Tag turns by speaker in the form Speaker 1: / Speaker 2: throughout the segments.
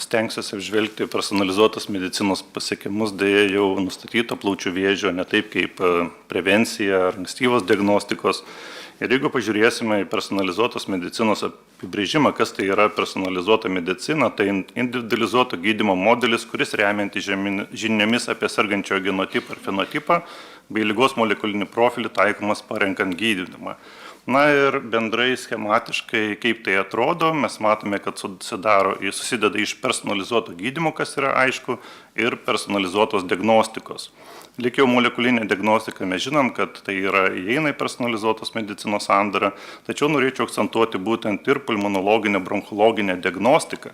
Speaker 1: Stengsiuosi apžvelgti personalizuotos medicinos pasiekimus dėja jau nustatyto plaučių vėžio, ne taip kaip prevencija ar ankstyvos diagnostikos. Ir jeigu pažiūrėsime į personalizuotos medicinos apibrėžimą, kas tai yra personalizuota medicina, tai individualizuoto gydymo modelis, kuris remiantis žiniomis apie sergančiojo genotipą ir fenotipą bei ligos molekulinį profilį taikomas parenkant gydymą. Ir bendrai schematiškai, kaip tai atrodo, mes matome, kad susideda iš personalizuoto gydymo, kas yra aišku, ir personalizuotos diagnostikos. Likiau molekulinė diagnostika, mes žinom, kad tai įeina į personalizuotos medicinos sandarą, tačiau norėčiau akcentuoti būtent ir pulmonologinę, bronchologinę diagnostiką,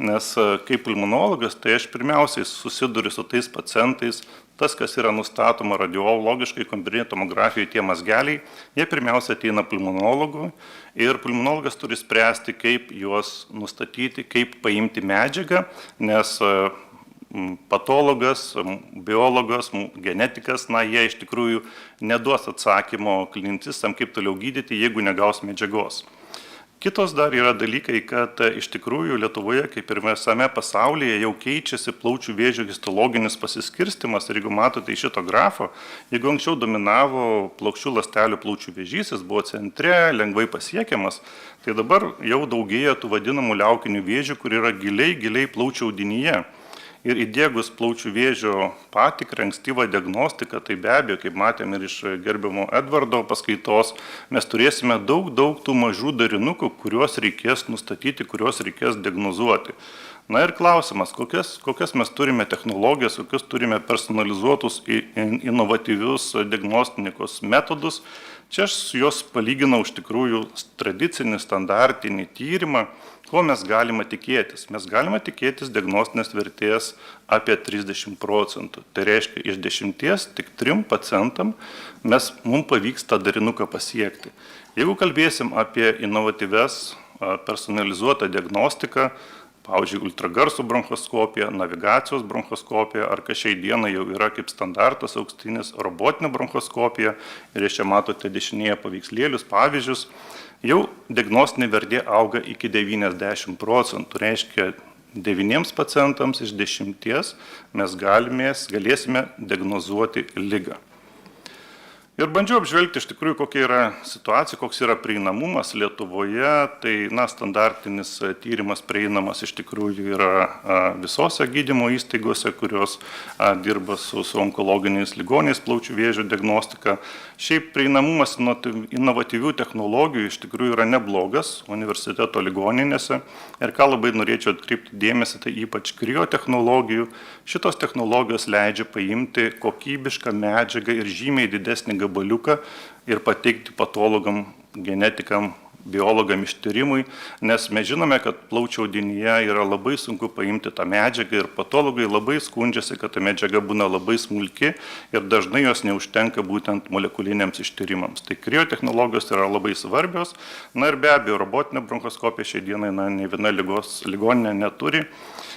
Speaker 1: nes kaip pulmonologas, tai aš pirmiausiai susiduriu su tais pacientais, tas, kas yra nustatoma radiologiškai, kompiuterinėje tomografijoje, tie mazgeliai, jie pirmiausia ateina pulmonologui ir pulmonologas turi spręsti, kaip juos nustatyti, kaip paimti medžiagą, nes patologas, biologas, genetikas, jie iš tikrųjų neduos atsakymo klientistam, kaip toliau gydyti, jeigu negaus medžiagos. Kitos dar yra dalykai, kad iš tikrųjų Lietuvoje, kaip ir visame pasaulyje, jau keičiasi plaučių vėžio histologinis pasiskirstimas. Ir jeigu matote iš šito grafo, jeigu anksčiau dominavo plokščių ląstelių plaučių vėžys, jis buvo centre, lengvai pasiekiamas, tai dabar jau daugėja tų vadinamų liaukinių vėžių, kur yra giliai plaučių audinyje. Ir įdiegus plaučių vėžio patikrą, ankstyvą diagnostiką, tai be abejo, kaip matėm ir iš gerbiamo Edvardo paskaitos, mes turėsime daug tų mažų darinukų, kuriuos reikės nustatyti, kuriuos reikės diagnozuoti. Ir klausimas, kokias mes turime technologijas, kokius turime personalizuotus inovatyvius diagnostikos metodus. Čia aš juos palyginau iš tikrųjų tradicinį, standartinį tyrimą, ko mes galime tikėtis. Mes galime tikėtis diagnostinės vertės apie 30%. Tai reiškia, iš 10 tik 3 pacientam mums pavyks tą darinuką pasiekti. Jeigu kalbėsim apie inovatyves personalizuotą diagnostiką, pavyzdžiui, ultragarsų bronchoskopija, navigacijos bronchoskopija, ar kas šiai dienai jau yra kaip standartas aukštinis robotinė bronchoskopija, ir čia matote dešinėje paveikslėlius, pavyzdžius, jau diagnostinė vertė auga iki 90%, reiškia 9 pacientams iš 10 mes galėsime diagnozuoti ligą. Ir bandžiau apžvelgti iš tikrųjų, kokia yra situacija, koks yra prieinamumas Lietuvoje. Tai standartinis tyrimas prieinamas iš tikrųjų yra visose gydymo įstaigose, kurios dirba su onkologiniais ligoniais plaučių vėžio diagnostika. Šiaip prieinamumas inovatyvių technologijų iš tikrųjų yra neblogas universiteto ligoninėse. Ir ką labai norėčiau atkreipti dėmesį, tai ypač kriotechnologijų. Šitos technologijos leidžia paimti kokybišką medžiagą ir žymiai didesnį gabaliuką ir pateikti patologam, genetikam, biologam ištyrimui, nes mes žinome, kad plaučių audinyje yra labai sunku paimti tą medžiagą ir patologai labai skundžiasi, kad ta medžiaga būna labai smulki ir dažnai jos neužtenka būtent molekuliniams ištyrimams. Tai kriotechnologijos yra labai svarbios. Ir be abejo, robotinė bronchoskopija šiai dienai ne viena ligoninė neturi.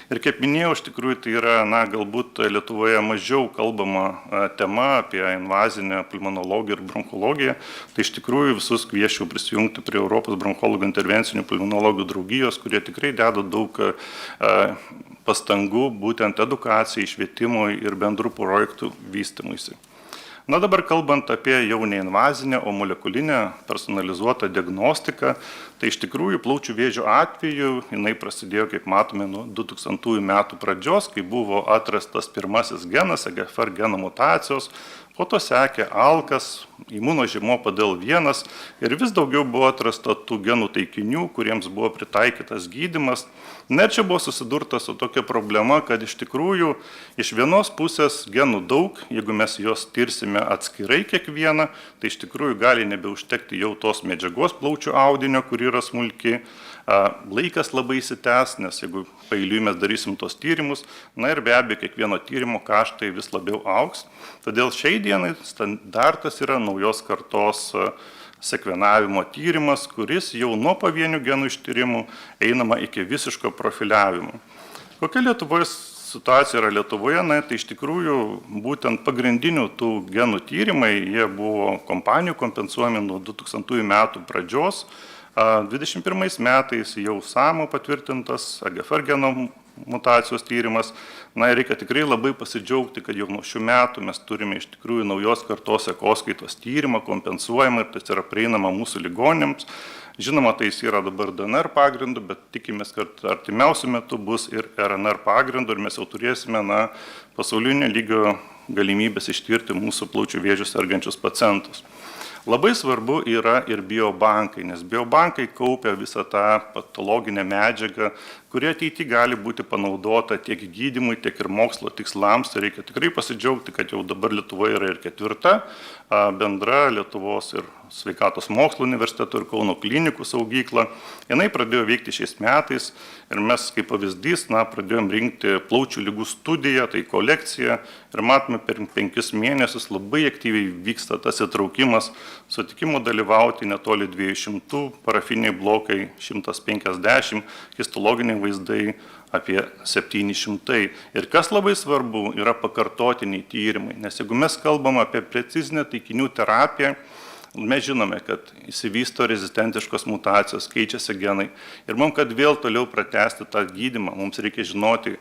Speaker 1: Ir kaip minėjau, iš tikrųjų tai yra, galbūt Lietuvoje mažiau kalbama tema apie invazinę pulmonologiją ir bronchologiją. Tai iš tikrųjų visus kviesčiau prisijungti prie Europos bronchologų intervencinių pulmonologų draugijos, kurie tikrai deda daug pastangų būtent edukacijai, švietimui ir bendrų projektų vystymuisi. Dabar kalbant apie jau neinvazinę, o molekulinę personalizuotą diagnostiką, tai iš tikrųjų plaučių vėžio atveju jinai prasidėjo, kaip matome, nuo 2000 metų pradžios, kai buvo atrastas pirmasis genas, EGFR geno mutacijos, po to sekė ALKas, imunožymo PDL1 ir vis daugiau buvo atrasta tų genų taikinių, kuriems buvo pritaikytas gydymas. Ir čia buvo susidurta su tokia problema, kad iš tikrųjų iš vienos pusės genų daug, jeigu mes juos tirsime atskirai kiekvieną, tai iš tikrųjų gali nebeužtekti jau tos medžiagos plaučių audinio, kur yra smulki. Laikas labai įsitęs, nes jeigu paeiliui mes darysim tos tyrimus, ir be abejo kiekvieno tyrimo kaštai vis labiau augs. Todėl šiai dienai standartas yra naujos kartos sekvenavimo tyrimas, kuris jau nuo pavienių genų ištyrimų einama iki visiško profiliavimo. Kokia Lietuvoje situacija yra Lietuvoje? Tai iš tikrųjų būtent pagrindinių tų genų tyrimai, jie buvo kompanijų kompensuojami nuo 2000 metų pradžios. 21 metais jau SAMO patvirtintas AGFR geno mutacijos tyrimas. Na ir reikia tikrai labai pasidžiaugti, kad jau nuo šių metų mes turime iš tikrųjų naujos kartos sekoskaitos tyrimą, kompensuojamą ir tas yra prieinama mūsų ligonėms. Žinoma, tai jis yra dabar DNR pagrindu, bet tikimės, kad artimiausiu metu bus ir RNR pagrindu ir mes jau turėsime pasaulinio lygio galimybės ištirti mūsų plaučių vėžiu sergančius pacientus. Labai svarbu yra ir biobankai, nes biobankai kaupia visą tą patologinę medžiagą, kuri ateityje gali būti panaudota tiek gydymui, tiek ir mokslo tikslams. Tai reikia tikrai pasidžiaugti, kad jau dabar Lietuvoje yra ir 4. bendra Lietuvos ir Sveikatos mokslo universiteto ir Kauno klinikų saugykla. Jinai pradėjo veikti šiais metais ir mes kaip pavyzdys pradėjom rinkti plaučių ligų studiją, tai kolekciją ir matome per 5 mėnesius labai aktyviai vyksta tas įtraukimas, sutikimo dalyvauti netoli 200, parafiniai blokai 150, histologiniai vaizdai apie 700. Ir kas labai svarbu, yra pakartotiniai tyrimai, nes jeigu mes kalbam apie precizinę taikinių terapiją, mes žinome, kad įsivysto rezistentiškos mutacijos, keičiasi genai. Ir mums, kad vėl toliau pratęsti tą gydymą, mums reikia žinoti,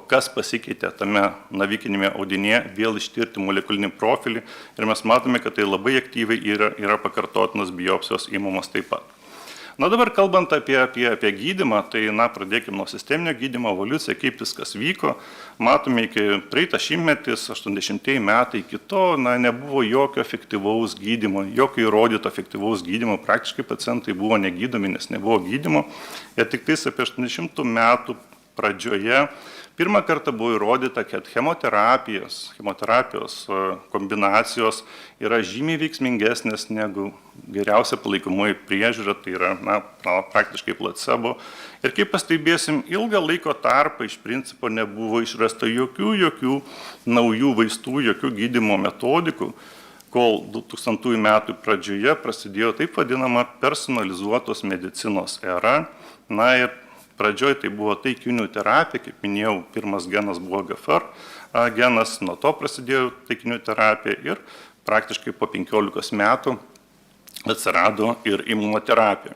Speaker 1: kas pasikeitė tame navikinėme audinėje, vėl ištirti molekulinį profilį. Ir mes matome, kad tai labai aktyviai yra pakartotinos biopsijos įmamos taip pat. Na dabar kalbant apie gydymą, tai pradėkime nuo sisteminio gydymo evoliuciją, kaip viskas vyko. Matome, iki praeitą šimtmetis, 80 metai, iki to nebuvo jokio efektyvaus gydymo, jokio įrodyto efektyvaus gydymo, praktiškai pacientai buvo negydomi, nes nebuvo gydymo. Ir tik tais apie 80 metų pradžioje pirmą kartą buvo įrodyta, kad chemoterapijos kombinacijos yra žymiai veiksmingesnės negu geriausia palaikomoji priežiūra, tai yra praktiškai placebo. Ir kaip pastebėsim, ilgą laiko tarpą iš principo nebuvo išrasta jokių naujų vaistų, jokių gydymo metodikų, kol 2000 metų pradžioje prasidėjo taip vadinama personalizuotos medicinos era. Ir pradžioj tai buvo taikinių terapija, kaip minėjau, pirmas genas buvo AGFR genas, nuo to prasidėjo taikinių terapija ir praktiškai po 15 metų atsirado ir imunoterapija.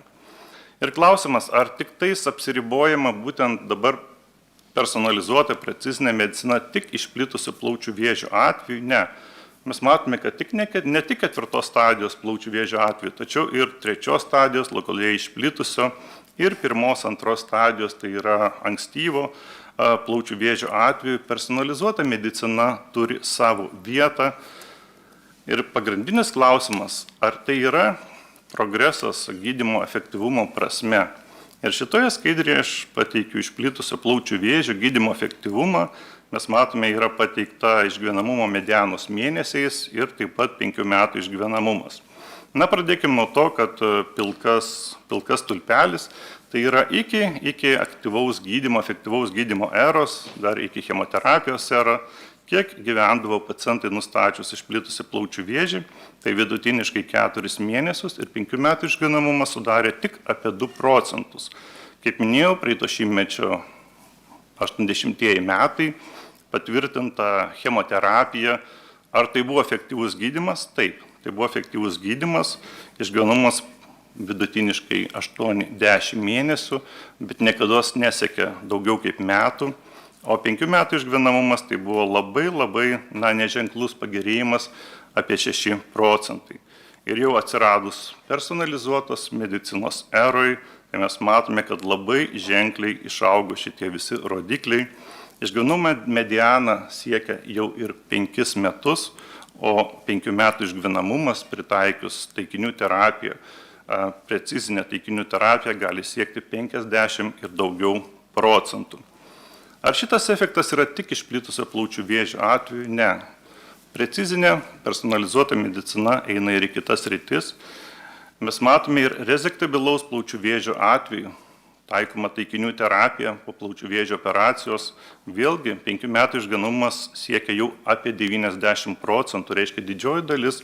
Speaker 1: Ir klausimas, ar tik tais apsiribojama būtent dabar personalizuota precizinė medicina tik išplitusių plaučių vėžio atveju? Ne. Mes matome, kad ne tik 4 stadijos plaučių vėžio atveju, tačiau ir 3 stadijos lokaliai išplitusio ir 1-2 stadijos, tai yra ankstyvo plaučių vėžio atveju, personalizuota medicina turi savo vietą. Ir pagrindinis klausimas, ar tai yra progresas gydymo efektyvumo prasme. Ir šitoje skaidrėje aš pateikiu išplitusio plaučių vėžio gydymo efektyvumą. Mes matome, yra pateikta išgyvenamumo medianos mėnesiais ir taip pat 5 metų išgyvenamumas. Pradėkime nuo to, kad pilkas tulpelis, tai yra iki aktyvaus gydymo, efektyvaus gydymo eros, dar iki chemoterapijos era, kiek gyvendavo pacientai nustačius išplitusi plaučių vėžį, tai vidutiniškai 4 mėnesius ir 5 metų išgyvenamumas sudarė tik apie 2%. Kaip minėjau, praeito šimtmečio 80 metai patvirtinta chemoterapija. Ar tai buvo efektyvus gydymas? Taip. Tai buvo efektyvus gydymas, išgyvenamumas vidutiniškai 8-10 mėnesių, bet niekada nesiekė daugiau kaip metų, o 5 metų išgyvenamumas tai buvo labai neženklus pagerėjimas apie 6%. Ir jau atsiradus personalizuotos medicinos eroj, tai mes matome, kad labai ženkliai išaugo šitie visi rodikliai. Išgyvenamumo mediana siekia jau ir 5 metus, o 5 metų išgyvenamumas pritaikius taikinių terapiją, precizinę taikinių terapiją gali siekti 50 ir daugiau procentų. Ar šitas efektas yra tik išplitusio plaučių vėžio atveju? Ne. Precizinė personalizuota medicina eina ir į kitas sritis. Mes matome ir rezektabilaus plaučių vėžio atveju. Taikoma taikinių terapija po plaučių vėžio operacijos, vėlgi 5 metų išgyvenamumas siekia jau apie 90%, reiškia didžioji dalis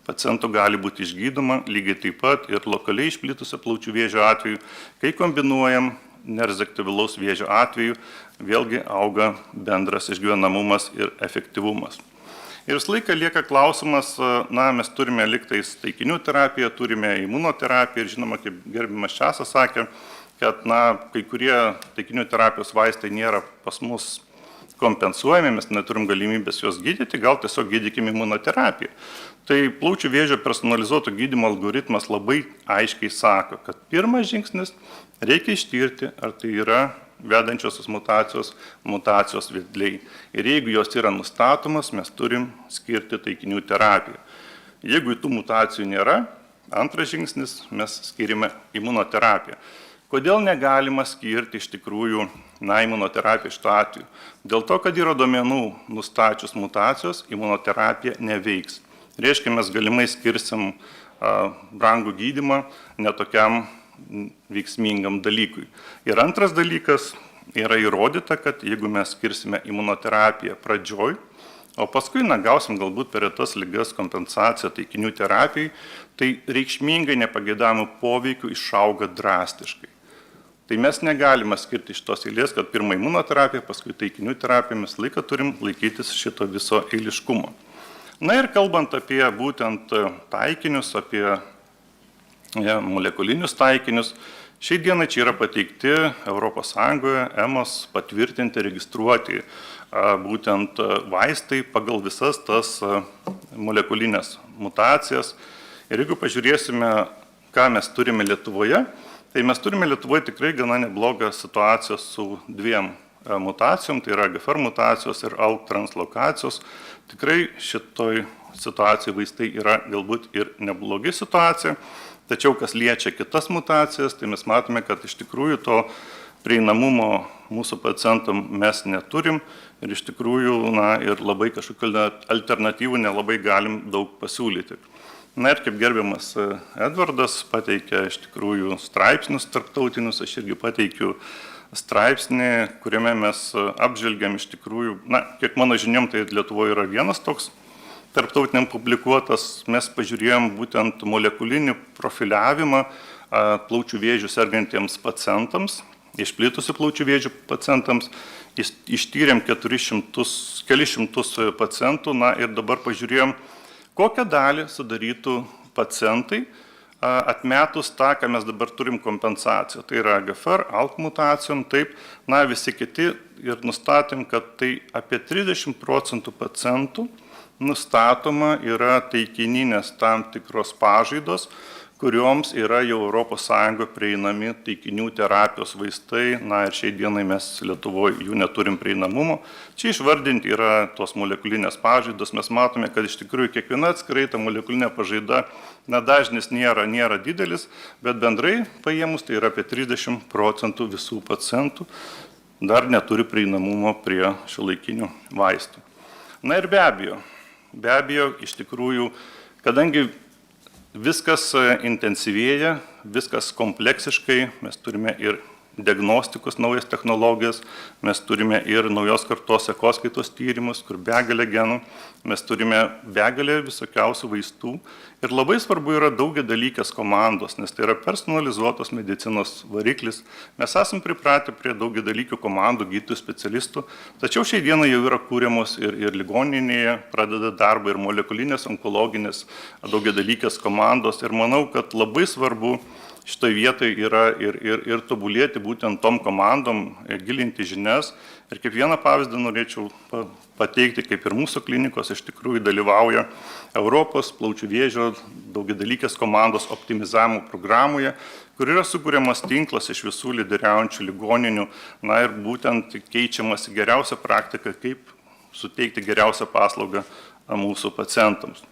Speaker 1: pacientų gali būti išgydoma, lygiai taip pat ir lokaliai išplitusio plaučių vėžio atveju, kai kombinuojam nerezektabilaus vėžio atveju, vėlgi auga bendras išgyvenamumas ir efektyvumas. Ir visą laiką lieka klausimas, mes turime liktais taikinių terapiją, turime imunoterapiją ir žinoma, kaip gerbiamas Česas sakė, kad kai kurie taikinių terapijos vaistai nėra pas mus kompensuojami, mes neturim galimybės juos gydyti, gal tiesiog gydykime imunoterapiją. Tai plaučių vėžio personalizuoto gydymo algoritmas labai aiškiai sako, kad pirmas žingsnis reikia ištirti, ar tai yra vedančiosios mutacijos vedliai. Ir jeigu jos yra nustatomas, mes turim skirti taikinių terapiją. Jeigu tų mutacijų nėra, antras žingsnis mes skirime imunoterapiją. Kodėl negalima skirti iš tikrųjų imunoterapiją šituo atveju? Dėl to, kad yra duomenų nustačius mutacijos, imunoterapija neveiks. Reiškia, mes galimai skirsim brangų gydymą netokiam veiksmingam dalykui. Ir antras dalykas yra įrodyta, kad jeigu mes skirsime imunoterapiją pradžioj, o paskui gausim galbūt per retas ligas kompensaciją taikinių terapijai, tai reikšmingai nepageidavimų poveikių išauga drastiškai. Tai mes negalime skirti šitos eilės, kad pirmą imunoterapiją, paskui taikinių terapiją, mes laiką turim laikytis šito viso eiliškumo. Ir kalbant apie būtent taikinius, apie molekulinius taikinius, šiai dienai čia yra pateikti ES, EMOS patvirtinti, registruoti būtent vaistai pagal visas tas molekulinės mutacijas. Ir jeigu pažiūrėsime, ką mes turime Lietuvoje, tai mes turime Lietuvoje tikrai gana neblogą situaciją su dviem mutacijom, tai yra GFR mutacijos ir ALK translokacijos. Tikrai šitoj situacijai vaistai yra galbūt ir neblogi situacija, tačiau kas liečia kitas mutacijas, tai mes matome, kad iš tikrųjų to prieinamumo mūsų pacientam mes neturim ir iš tikrųjų ir labai kažkokių alternatyvų nelabai galim daug pasiūlyti. Ir kaip gerbiamas Edvardas pateikė iš tikrųjų straipsnius tarptautinius, aš irgi pateikiu straipsnį, kuriame mes apžvelgiam iš tikrųjų, kiek mano žiniom, tai Lietuvoje yra vienas toks tarptautiniam publikuotas, mes pažiūrėjom būtent molekulinį profiliavimą plaučių vėžių sergantiems pacientams, išplitusių plaučių vėžių pacientams, ištyrėm kelis šimtus pacientų, ir dabar pažiūrėjom, kokią dalį sudarytų pacientai atmetus tą, ką mes dabar turim kompensaciją. Tai yra GFR, ALK mutacijom, taip, visi kiti ir nustatėm, kad tai apie 30% pacientų nustatoma yra taikininės tam tikros pažaidos, kurioms yra jau ES prieinami taikinių terapijos vaistai, ir šiai dienai mes Lietuvoje jų neturim prieinamumo. Čia išvardinti yra tos molekulinės pažaidos, mes matome, kad iš tikrųjų kiekviena atskirai ta molekulinė pažaida, dažnis nėra didelis, bet bendrai paėmus tai yra apie 30% visų pacientų dar neturi prieinamumo prie šiuolaikinių vaistų. Ir be abejo, iš tikrųjų, kadangi viskas intensyvėja, viskas kompleksiškai, mes turime ir diagnostikos naujas technologijas, mes turime ir naujos kartos sekoskaitos tyrimus, kur begalė genų, mes turime begalę visokiausių vaistų ir labai svarbu yra daugiadalykės komandos, nes tai yra personalizuotos medicinos variklis. Mes esame pripratę prie daugiadalykių komandų, gydytojų specialistų, tačiau šiai dienai jau yra kūriamos ir ligoninėje, pradeda darbą ir molekulinės, onkologinės daugiadalykės komandos ir manau, kad labai svarbu šitoje vietoje yra ir tobulėti būtent tom komandom, gilinti žinias. Ir kaip vieną pavyzdį norėčiau pateikti, kaip ir mūsų klinikos iš tikrųjų dalyvauja Europos plaučių vėžio daugiadalykės komandos optimizavimo programoje, kur yra sukūriamas tinklas iš visų lyderiaujančių ligoninių, ir būtent keičiamasi geriausia praktika, kaip suteikti geriausią paslaugą mūsų pacientams.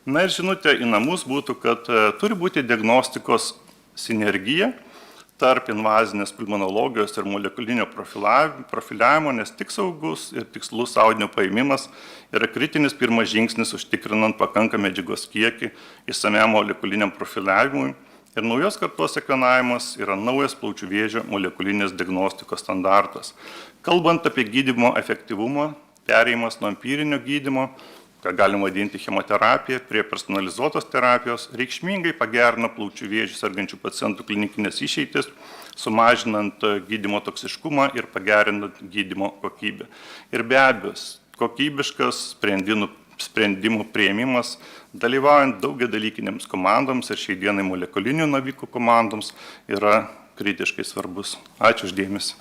Speaker 1: Ir žinutė į namus būtų, kad turi būti diagnostikos sinergija tarp invazinės pulmonologijos ir molekulinio profiliavimo, nes tik saugus ir tikslus audinio paėmimas yra kritinis pirmas žingsnis užtikrinant pakankamą medžiagos kiekį išsamiam molekuliniam profiliavimui. Ir naujos kartos sekvenavimas yra naujas plaučių vėžio molekulinės diagnostikos standartas. Kalbant apie gydymo efektyvumą, perėjimas nuo empirinio gydymo, ką galima vadinti chemoterapija, prie personalizuotos terapijos, reikšmingai pagerina plaučių vėžių sergančių pacientų klinikinės išeitis, sumažinant gydymo toksiškumą ir pagerinant gydymo kokybę. Ir be abejo, kokybiškas sprendimų sprendimų prieimimas, dalyvaujant daugiadalykiniams komandoms ir šiai dienai molekulinių navikų komandoms yra kritiškai svarbus. Ačiū uždėmesi.